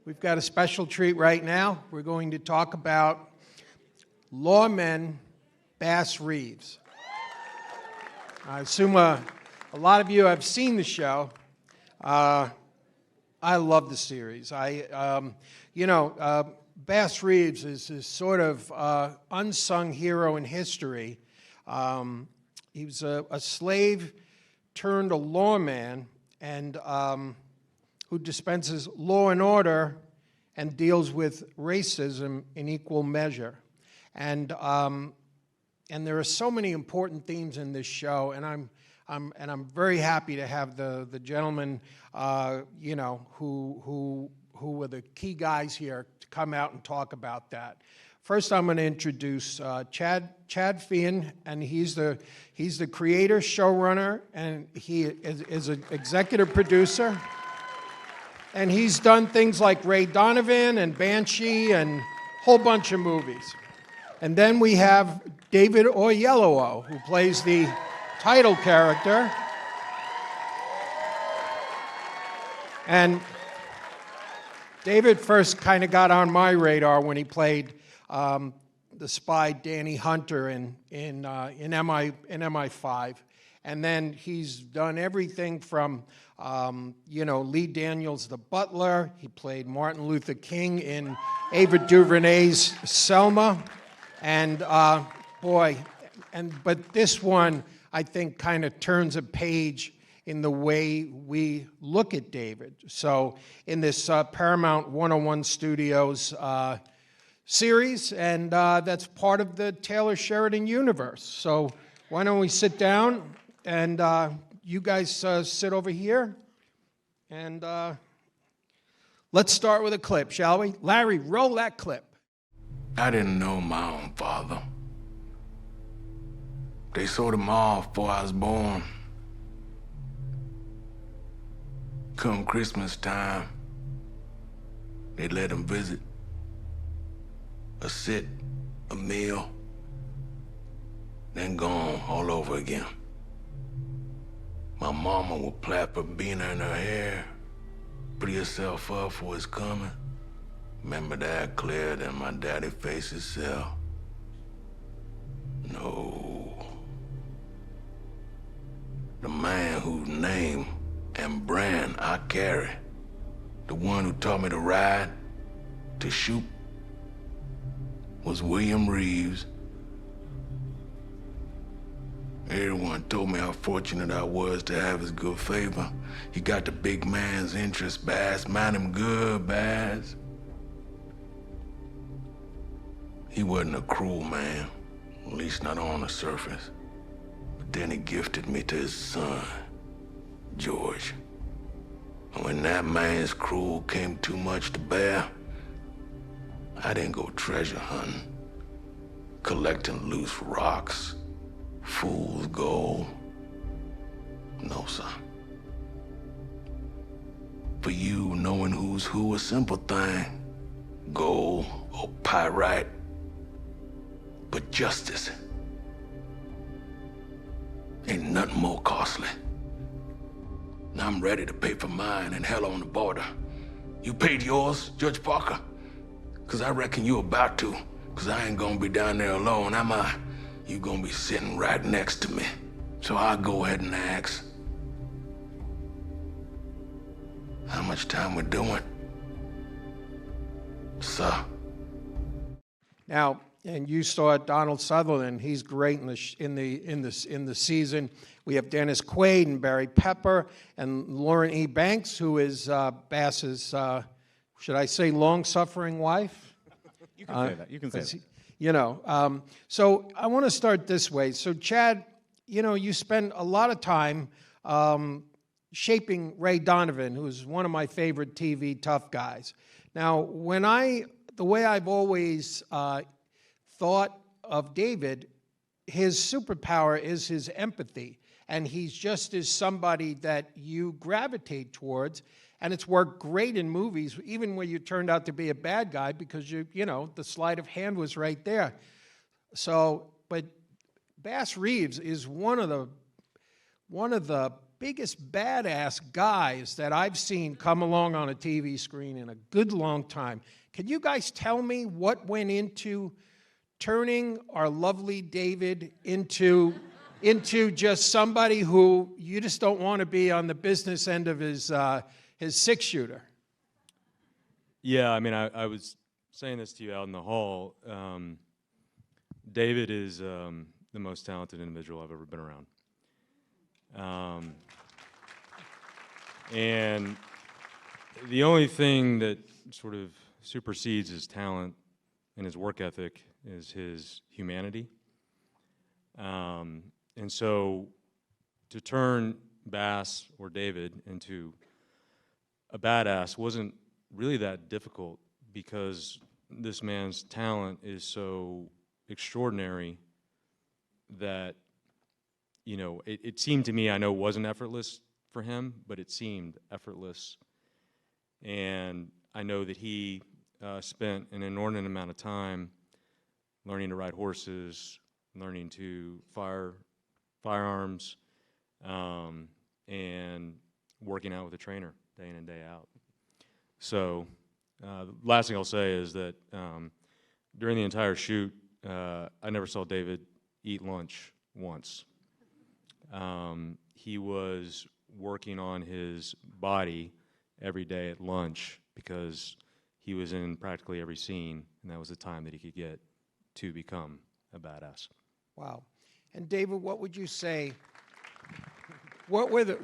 We've got a special treat right now. We're going to talk about Lawmen, Bass Reeves. I assume a lot of you have seen the show. I love the series. Bass Reeves is this sort of unsung hero in history. He was a slave turned a lawman, and who dispenses law and order and deals with racism in equal measure. And there are so many important themes in this show, and I'm very happy to have the gentlemen, who were the key guys here to come out and talk about that. First, I'm going to introduce Chad Feehan, and he's the creator, showrunner, and he is an executive producer. And he's done things like Ray Donovan and Banshee and a whole bunch of movies. And then we have David Oyelowo, who plays the title character. And David first kind of got on my radar when he played the spy Danny Hunter in MI5. And then he's done everything from, Lee Daniels, the butler. He played Martin Luther King in Ava DuVernay's Selma. And but this one, I think, kind of turns a page in the way we look at David. So in this Paramount 101 Studios series, and that's part of the Taylor Sheridan universe. So why don't we sit down, and you guys sit over here, and let's start with a clip, shall we? Larry, roll that clip. I didn't know my own father. They sold him off before I was born. Come Christmas time, they let him visit. A sit, a meal, then gone all over again. My mama would plait a beaner in her hair, put herself up for his coming. Remember that clearer than my daddy faced himself. No. The man whose name and brand I carry, the one who taught me to ride, to shoot, was William Reeves. Everyone told me how fortunate I was to have his good favor. He got the big man's interest, Bass. Mind him good, Bass. He wasn't a cruel man, at least not on the surface. But then he gifted me to his son, George. And when that man's cruel came too much to bear, I didn't go treasure hunting, collecting loose rocks, fool's gold. No, son. For you, knowing who's who, a simple thing. Gold or pyrite. But justice ain't nothing more costly. Now I'm ready to pay for mine and hell on the border. You paid yours, Judge Parker? 'Cause I reckon you about to. 'Cause I ain't gonna be down there alone, am I? You gonna be sitting right next to me. So I'll go ahead and ask. How much time we're doing? Sir. Now, and you saw Donald Sutherland. He's great in the season. We have Dennis Quaid and Barry Pepper and Lauren E. Banks, who is Bass's, should I say, long-suffering wife? You can say that. You can say that. So I want to start this way. So Chad, you spend a lot of time shaping Ray Donovan, who's one of my favorite TV tough guys. Now, the way I've always thought of David, his superpower is his empathy, and he's just as somebody that you gravitate towards, and it's worked great in movies, even when you turned out to be a bad guy, because the sleight of hand was right there. So, but Bass Reeves is one of the biggest badass guys that I've seen come along on a TV screen in a good long time. Can you guys tell me what went into turning our lovely David into just somebody who you just don't want to be on the business end of his six-shooter? Yeah, I mean, I was saying this to you out in the hall. David is the most talented individual I've ever been around. And the only thing that sort of supersedes his talent and his work ethic is his humanity. And so to turn Bass or David into a badass wasn't really that difficult because this man's talent is so extraordinary that, you know, it seemed to me, I know it wasn't effortless for him, but it seemed effortless. And I know that he spent an inordinate amount of time learning to ride horses, learning to fire firearms, and working out with a trainer day in and day out. So the last thing I'll say is that during the entire shoot, I never saw David eat lunch once. He was working on his body every day at lunch because he was in practically every scene, and that was the time that he could get to become a badass. Wow. And David, what would you say? What was the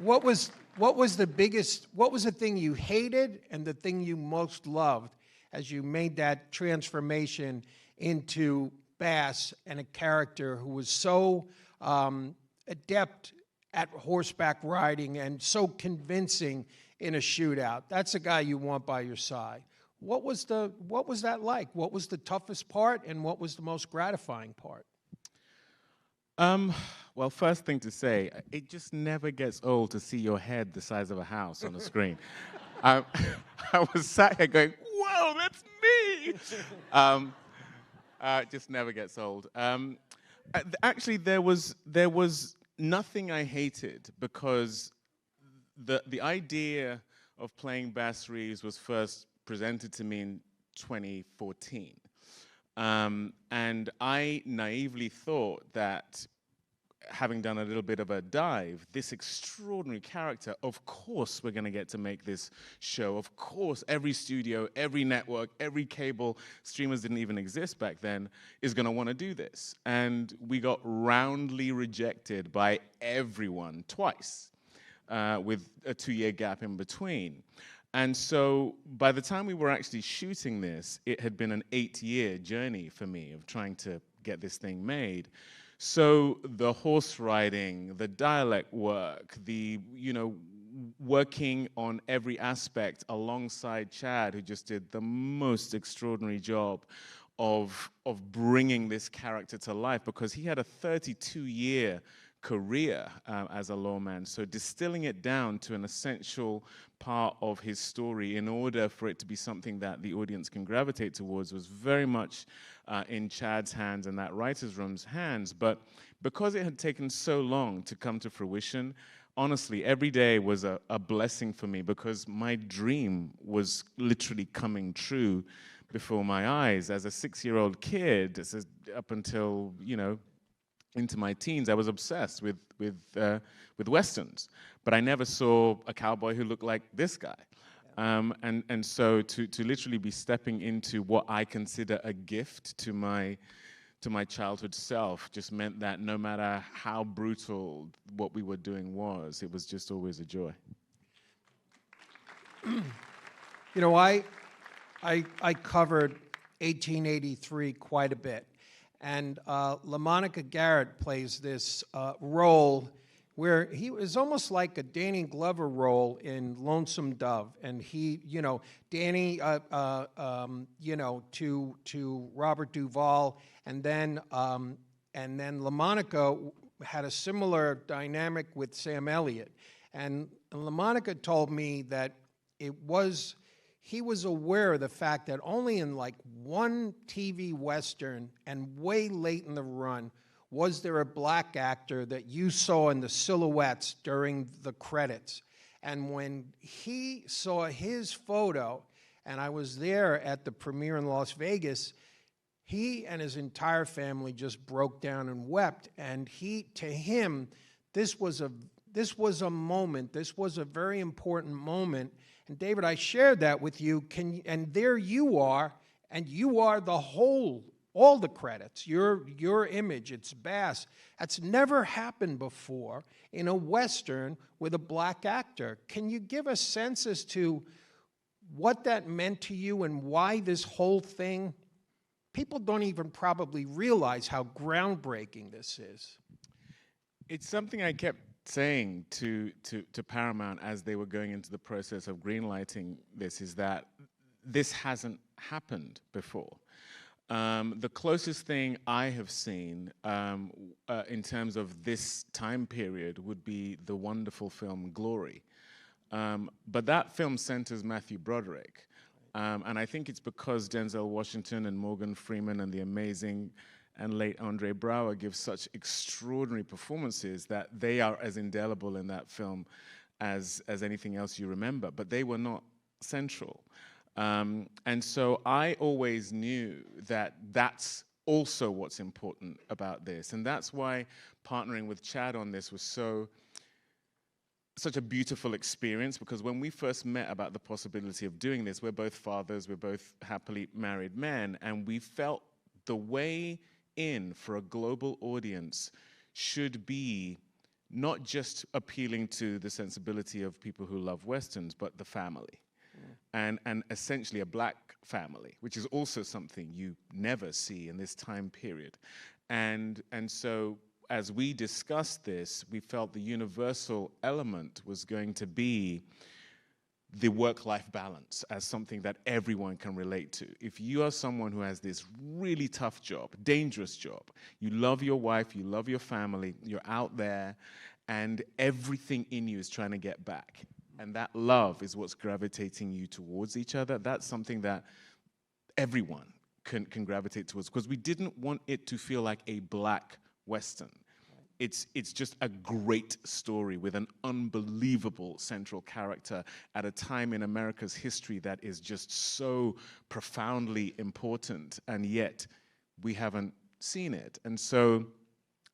thing you hated and the thing you most loved as you made that transformation into Bass and a character who was so adept at horseback riding and so convincing in a shootout? That's a guy you want by your side. What was that like? What was the toughest part and what was the most gratifying part? Well, first thing to say, it just never gets old to see your head the size of a house on the screen. I was sat here going, whoa, that's me! It just never gets old. Actually, there was nothing I hated because the idea of playing Bass Reeves was first presented to me in 2014. And I naively thought that, having done a little bit of a dive, this extraordinary character, of course we're going to get to make this show. Of course, every studio, every network, every cable, streamers didn't even exist back then, is going to want to do this. And we got roundly rejected by everyone twice, with a 2-year gap in between. And so by the time we were actually shooting this, it had been an 8-year journey for me of trying to get this thing made. So the horse riding, the dialect work, the, working on every aspect alongside Chad, who just did the most extraordinary job of bringing this character to life, because he had a 32-year career as a lawman. So distilling it down to an essential part of his story in order for it to be something that the audience can gravitate towards was very much in Chad's hands and that writer's room's hands. But because it had taken so long to come to fruition, honestly, every day was a blessing for me, because my dream was literally coming true before my eyes. As a 6-year-old kid, up until, into my teens, I was obsessed with Westerns, but I never saw a cowboy who looked like this guy. And so to literally be stepping into what I consider a gift to my childhood self just meant that no matter how brutal what we were doing was, it was just always a joy. I covered 1883 quite a bit. And LaMonica Garrett plays this role where he was almost like a Danny Glover role in Lonesome Dove. And he, Danny, to Robert Duvall, and then LaMonica had a similar dynamic with Sam Elliott. And LaMonica told me that he was aware of the fact that only in like one TV Western and way late in the run was there a black actor that you saw in the silhouettes during the credits? And when he saw his photo, and I was there at the premiere in Las Vegas, he and his entire family just broke down and wept. And to him, this was a moment. This was a very important moment. And David, I shared that with you. And there you are, and you are the whole, all the credits. Your image. It's Bass. That's never happened before in a Western with a black actor. Can you give a sense as to what that meant to you and why this whole thing? People don't even probably realize how groundbreaking this is. It's something I kept saying to Paramount as they were going into the process of greenlighting this, is that this hasn't happened before. The closest thing I have seen in terms of this time period would be the wonderful film Glory. But that film centers Matthew Broderick. And I think it's because Denzel Washington and Morgan Freeman and the amazing and late Andre Braugher give such extraordinary performances that they are as indelible in that film as anything else you remember. But they were not central. And so I always knew that that's also what's important about this. And that's why partnering with Chad on this was such a beautiful experience, because when we first met about the possibility of doing this, we're both fathers, we're both happily married men, and we felt the way in for a global audience should be not just appealing to the sensibility of people who love Westerns, but the family. And essentially a black family, which is also something you never see in this time period. And so as we discussed this, we felt the universal element was going to be the work-life balance as something that everyone can relate to. If you are someone who has this really tough job, dangerous job, you love your wife, you love your family, you're out there, and everything in you is trying to get back. And that love is what's gravitating you towards each other. That's something that everyone can gravitate towards, because we didn't want it to feel like a black Western. It's just a great story with an unbelievable central character at a time in America's history that is just so profoundly important, and yet we haven't seen it. And so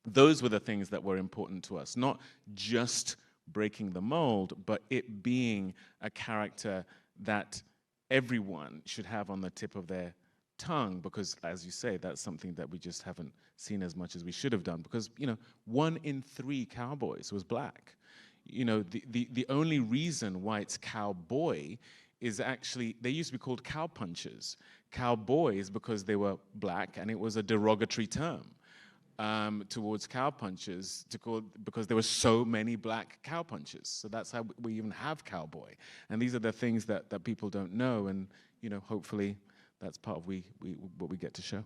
those were the things that were important to us, not just breaking the mold, but it being a character that everyone should have on the tip of their tongue, because as you say, that's something that we just haven't seen as much as we should have done, because 1 in 3 cowboys was black. The only reason why it's cowboy is actually, they used to be called cowpunchers. Cowboys because they were black, and it was a derogatory term towards cowpunchers because there were so many black cowpunchers. So that's how we even have cowboy. And these are the things that people don't know, and hopefully that's part of what we get to show.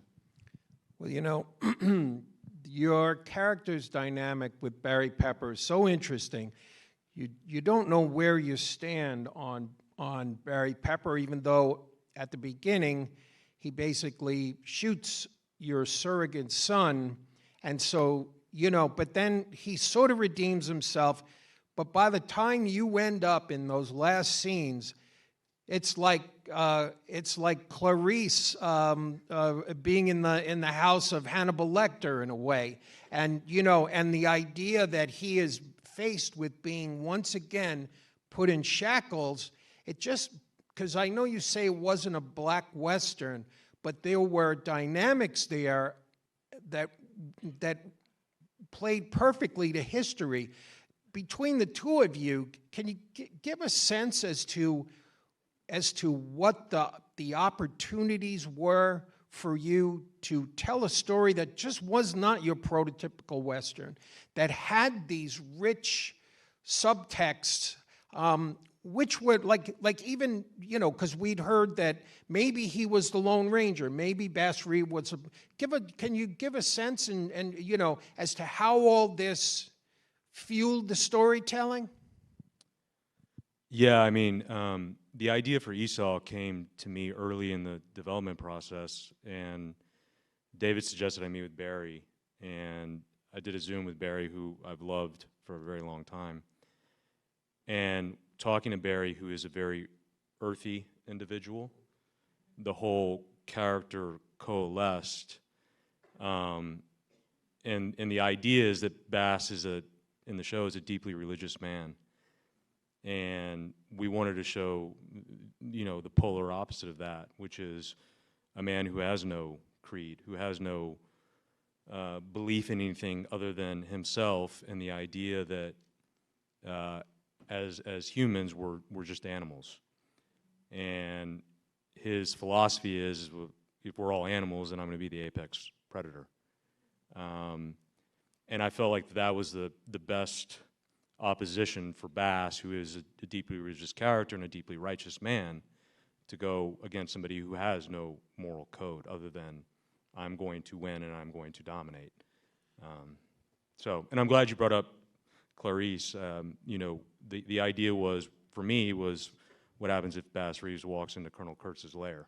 Well, your character's dynamic with Barry Pepper is so interesting. You don't know where you stand on Barry Pepper, even though at the beginning he basically shoots your surrogate son, and so but then he sort of redeems himself. But by the time you end up in those last scenes, it's like Clarice being in the house of Hannibal Lecter in a way, and and the idea that he is faced with being once again put in shackles. It just, because I know you say it wasn't a black Western, but there were dynamics there that played perfectly to history. Between the two of you, can you give a sense as to what the opportunities were for you to tell a story that just was not your prototypical Western, that had these rich subtexts, which would, like even, because we'd heard that maybe he was the Lone Ranger, maybe Bass Reeves was can you give a sense and as to how all this fueled the storytelling? Yeah, I mean, the idea for Esau came to me early in the development process, and David suggested I meet with Barry, and I did a Zoom with Barry, who I've loved for a very long time. And talking to Barry, who is a very earthy individual, the whole character coalesced. And the idea is that Bass is in the show is a deeply religious man. And we wanted to show, the polar opposite of that, which is a man who has no creed, who has no belief in anything other than himself, and the idea that as humans we're just animals. And his philosophy is, if we're all animals, then I'm going to be the apex predator. And I felt like that was the best opposition for Bass, who is a deeply religious character and a deeply righteous man, to go against somebody who has no moral code other than I'm going to win and I'm going to dominate. And I'm glad you brought up Clarice. The idea was, for me, was what happens if Bass Reeves walks into Colonel Kurtz's lair.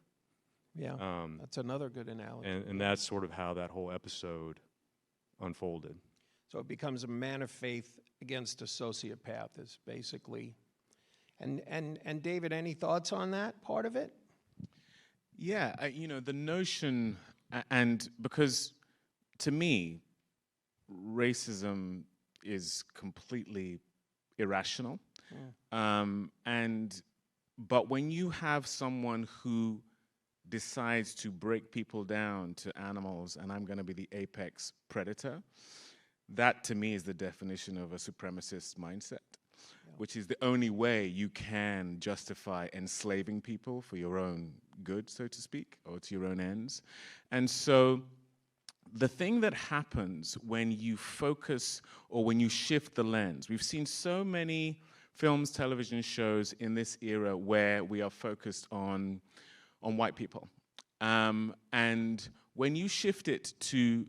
Yeah, that's another good analogy. And that's sort of how that whole episode unfolded. So it becomes a man of faith against a sociopath, is basically. And David, any thoughts on that part of it? Yeah, the notion, and because to me, racism is completely irrational. But when you have someone who decides to break people down to animals, and I'm going to be the apex predator, that to me is the definition of a supremacist mindset, which is the only way you can justify enslaving people for your own good, so to speak, or to your own ends. And so the thing that happens when you focus or when you shift the lens, we've seen so many films, television shows in this era where we are focused on white people. And when you shift it to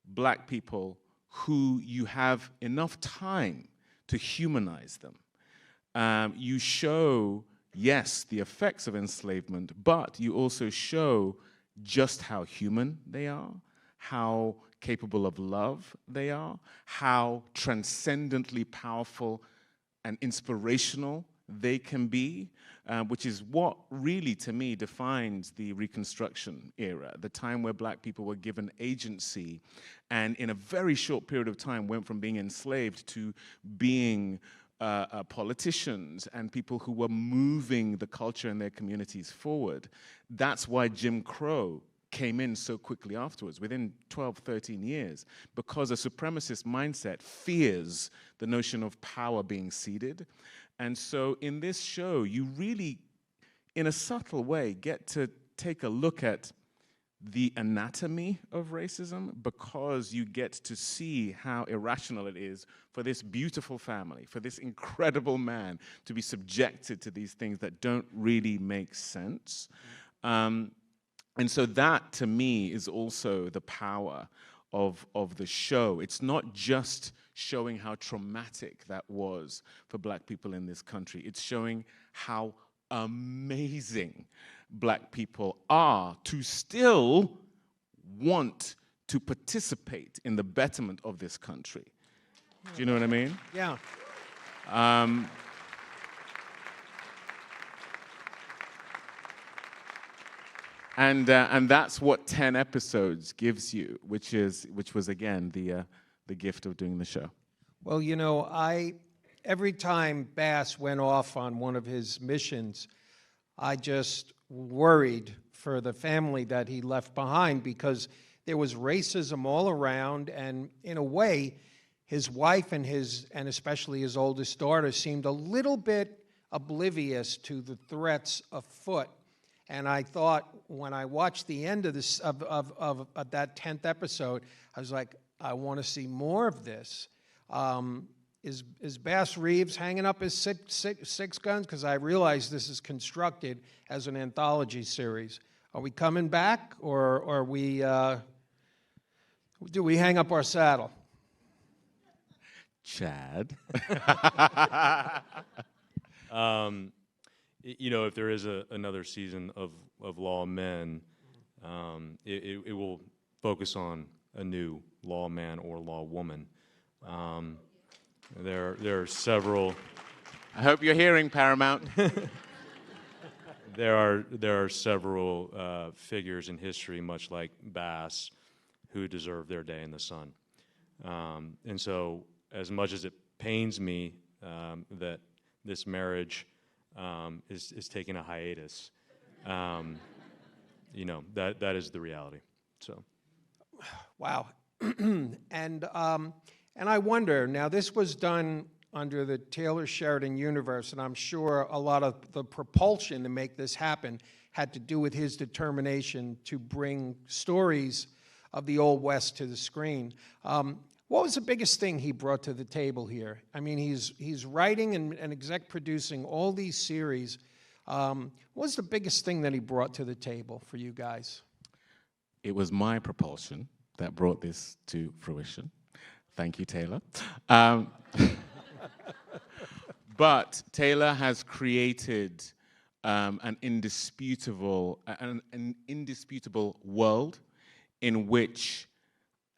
black people who you have enough time to humanize them, you show, yes, the effects of enslavement, but you also show just how human they are, how capable of love they are, how transcendently powerful and inspirational they can be, which is what really, to me, defines the Reconstruction era, the time where black people were given agency and in a very short period of time went from being enslaved to being politicians and people who were moving the culture in their communities forward. That's why Jim Crow came in so quickly afterwards, within 12, 13 years, because a supremacist mindset fears the notion of power being ceded. And so in this show, you really, in a subtle way, get to take a look at the anatomy of racism, because you get to see how irrational it is for this beautiful family, for this incredible man to be subjected to these things that don't really make sense. And so that, to me, is also the power of the show. It's not just showing how traumatic that was for black people in this country. It's showing how amazing black people are to still want to participate in the betterment of this country. Do you know what I mean? Yeah. And that's what 10 episodes gives you, which was again the gift of doing the show. Well, every time Bass went off on one of his missions, I just worried for the family that he left behind, because there was racism all around, and in a way, his wife and especially his oldest daughter seemed a little bit oblivious to the threats afoot. And I thought, when I watched the end of this of that 10th episode, I was like, I want to see more of this. Is Bass Reeves hanging up his six guns? Because I realize this is constructed as an anthology series. Are we coming back, or are we? Do we hang up our saddle? Chad. If there is another season of Lawmen, it will focus on a new lawman or lawwoman. There are several. I hope you're hearing, Paramount. There are several figures in history, much like Bass, who deserve their day in the sun. And so, as much as it pains me that this marriage is taking a hiatus, you know, that is the reality. So, Wow. And I wonder, now this was done under the Taylor Sheridan universe, and I'm sure a lot of the propulsion to make this happen had to do with his determination to bring stories of the Old West to the screen. What was the biggest thing he brought to the table here? I mean, he's writing and exec producing all these series. What was the biggest thing that he brought to the table for you guys? It was my propulsion that brought this to fruition. Thank you, Taylor. But Taylor has created an indisputable world in which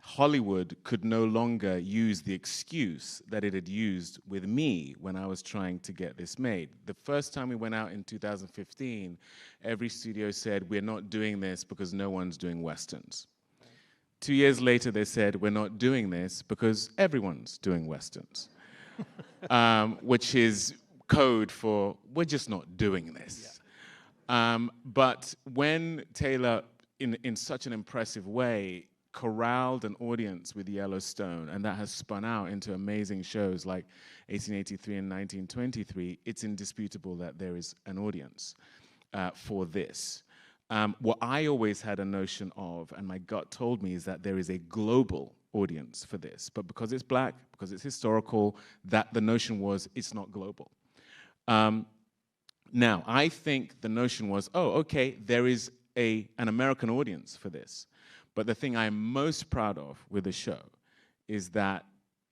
Hollywood could no longer use the excuse that it had used with me when I was trying to get this made. The first time we went out in 2015, every studio said, we're not doing this because no one's doing Westerns. 2 years later, they said, we're not doing this because everyone's doing Westerns, which is code for, we're just not doing this. Yeah. But when Taylor, in such an impressive way, corralled an audience with Yellowstone, and that has spun out into amazing shows like 1883 and 1923, it's indisputable that there is an audience for this. What I always had a notion of, and my gut told me, is that there is a global audience for this. But because it's black, because it's historical, that the notion was it's not global. Now, I think the notion was, oh, okay, there is an American audience for this. But the thing I'm most proud of with the show is that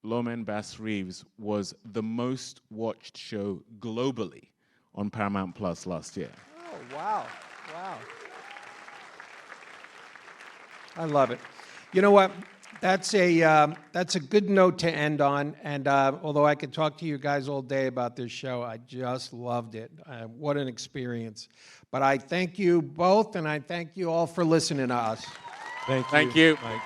Lawmen Bass Reeves was the most watched show globally on Paramount Plus last year. Oh, wow. Wow. I love it. You know what? That's a good note to end on. And although I could talk to you guys all day about this show, I just loved it. What an experience. But I thank you both, and I thank you all for listening to us. thank you. Thank you. Mike.